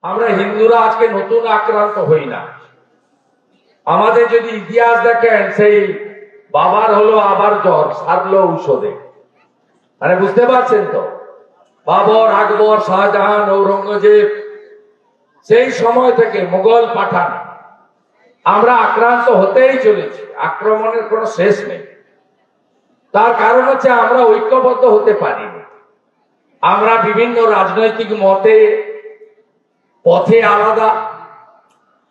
আমরা হিন্দুরা আজকে নতুন আক্রান্ত হই না। আমাদের যদি ইতিহাস দেখেন, সেই বাবার হলো আবার জ্বর, সারলো ঔষধে। মানে বুঝতে পারছেন তো, বাবর, আকবর, শাহজাহান, ঔরঙ্গজেব, সেই সময় থেকে মুঘল, পাঠান, আমরা আক্রান্ত হতেই চলেছি। আক্রমণের কোনো শেষ নেই। তার কারণ হচ্ছে আমরা ঐক্যবদ্ধ হতে পারিনি। আমরা বিভিন্ন রাজনৈতিক মতে, পথে আলাদা।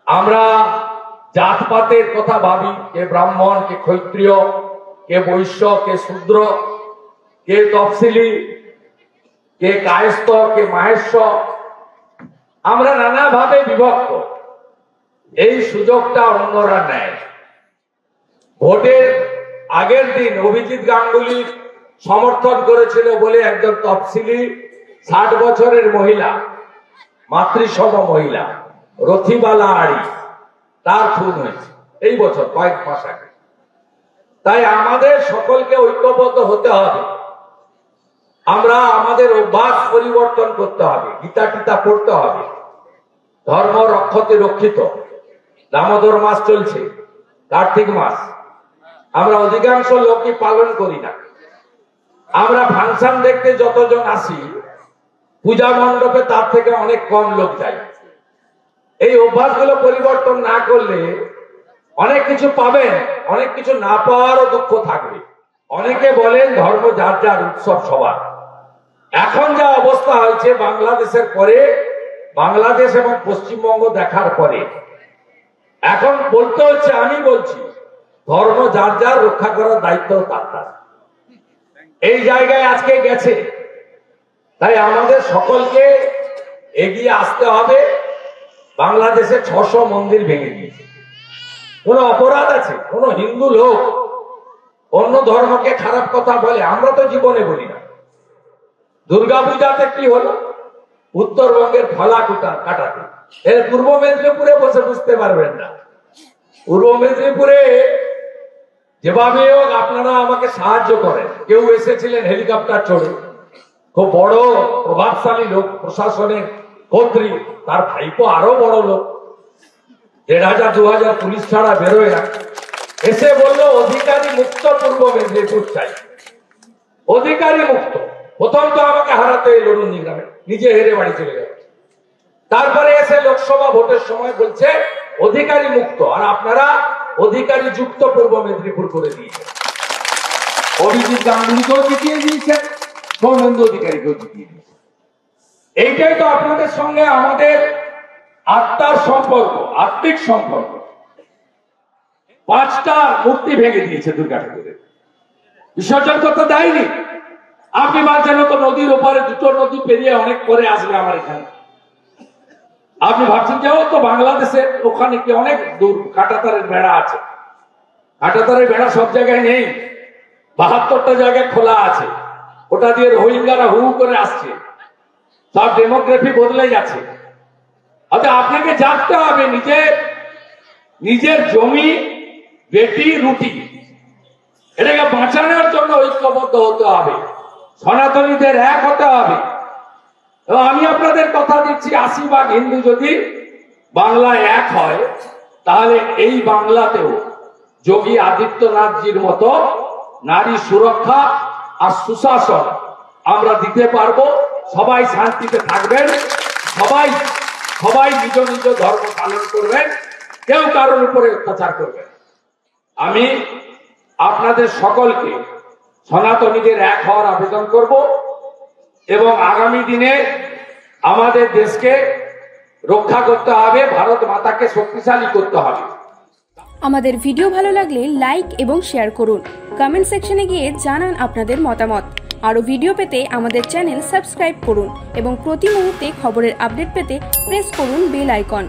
আমরা জাতপাতের কথা ভাবি, কে ব্রাহ্মণ, কে ক্ষত্রিয়, কে বৈশ্য, কে শূদ্র, কে তফসিলি, কে কায়স্থ, কে মাহেশ্বর। আমরা নানাভাবে বিভক্ত। এই সুযোগটা অন্যরা নেয়। ভোটের আগের দিন অভিজিৎ গাঙ্গুলি সমর্থন করেছিল বলে একজন তফসিলি 60 বছরের মহিলা, মাতৃসম মহিলা, রথিবালা আড়ি, তার খুন হয়েছে এই বছর, কয়েক মাস আগে। তাই আমাদের সকলকে ঐক্যবদ্ধ হতে হবে। আমরা আমাদের অভ্যাস পরিবর্তন করতে হবে, গীতা টিতা পড়তে হবে। ধর্ম রক্ষতে রক্ষিত। দামোদর মাস চলছে, কার্তিক মাস, আমরা অধিকাংশ লোকই পালন করি না। আমরা ফাংশন দেখতে যতজন আসি, পূজা মণ্ডপে তার থেকে অনেক কম লোক যায়। এই অভ্যাসগুলো পরিবর্তন না করলে অনেক কিছু পাবেন, অনেক কিছু না পাওয়ারও দুঃখ থাকবে। অনেকে বলেন ধর্ম যার যার, উৎসব সবার। এখন যা অবস্থা হয়েছে বাংলাদেশের পরে, বাংলাদেশ এবং পশ্চিমবঙ্গ দেখার পরে, এখন বলতে হচ্ছে, আমি বলছি, ধর্ম যার যার, রক্ষা করার দায়িত্ব তার তার। এই জায়গায় আজকে গেছে। তাই আমাদের সকলকে এগিয়ে আসতে হবে। বাংলাদেশে 600 মন্দির ভেঙে দিয়েছে। কোন অপরাধ আছে? কোন হিন্দু লোক অন্য ধর্মকে খারাপ কথা বলে? আমরা তো জীবনে বলি না। দুর্গাপূজাতে কি হলো? উত্তরবঙ্গের ফলাকুটা কাটাতে, এর পূর্ব মেদিনীপুরে বসে বুঝতে পারবেন না। পূর্ব মেদিনীপুরে যেভাবে হোক আপনারা আমাকে সাহায্য করেন। কেউ এসেছিলেন হেলিকপ্টার চড়ে, খুব বড় প্রভাবশালী লোক, প্রশাসনের কর্ত্রী, তার ভাইপো আরো বড় লোক, 1500 2000 পুলিশ ছাড়া বেরোয় না, এসে বললো অধিকারী মুক্ত পূর্ব মেদিনীপুর চাই, অধিকারী মুক্ত। প্রথম তো আমাকে হারাতে এলো নন্দীগ্রামে, নিজে হেরে বাড়ি চলে গেল। তারপরে এসে লোকসভা ভোটের সময় বলছে অধিকারী মুক্ত, আর আপনারা অধিকারী যুক্ত পূর্ব মেদিনীপুর করে দিয়েছেন। অভিজিৎ গাঙ্গুলিকেও জিতিয়ে দিয়েছেন, সৌমেন্দু অধিকারীকেও জিতিয়ে দিয়েছেন। এইটাই তো আপনাদের সঙ্গে আমাদের আত্মার সম্পর্ক, আত্মিক সম্পর্ক। 5টা মূর্তি ভেঙে দিয়েছে দুর্গা ঠাকুরের, বিসর্জন করতে দেয়নি। আপনি বলছেন তো নদীর ওপারে, 2টো নদী পেরিয়ে অনেক পরে আসবে আমার এখানে। আপনি ভাবছেন যে ও তো বাংলাদেশের ওখানে কি অনেক দূর, কাঁটাতারের বেড়া আছে। কাঁটাতারের বেড়া সব জায়গায় নেই, 72টা জায়গায় খোলা আছে। ওটা দিয়ে রোহিঙ্গারা হু করে আসছে, সব ডেমোগ্রাফি বদলে যাচ্ছে। অর্থাৎ আপনাকে জানতে হবে নিজের জমি, বেটি, রুটি, এটাকে বাঁচানোর জন্য ঐক্যবদ্ধ হতে হবে। সনাতনীদের এক হতে হবে। এবং আমি আপনাদের কথা দিচ্ছি, 80% হিন্দু যদি বাংলায় এক হয়, তাহলে এই বাংলাতেও যোগী আদিত্যনাথজির মতো নারী সুরক্ষা আর সুশাসন আমরা দিতে পারবো। সবাই শান্তিতে থাকবেন, সবাই নিজ নিজ ধর্ম পালন করবেন, কেউ কারোর উপরে অত্যাচার করবেন। আমি আপনাদের সকলকে সনাতনীদের এক হওয়ার আবেদন করব এবং আগামী দিনে আমাদের দেশকে রক্ষা করতে হবে, ভারত মাতাকে শক্তিশালী করতে হবে। আমাদের ভিডিও ভালো লাগলে লাইক এবং শেয়ার করুন। কমেন্ট সেকশনে গিয়ে জানান আপনাদের মতামত। আরও ভিডিও পেতে আমাদের চ্যানেল সাবস্ক্রাইব করুন এবং প্রতি মুহূর্তে খবরের আপডেট পেতে প্রেস করুন বেল আইকন।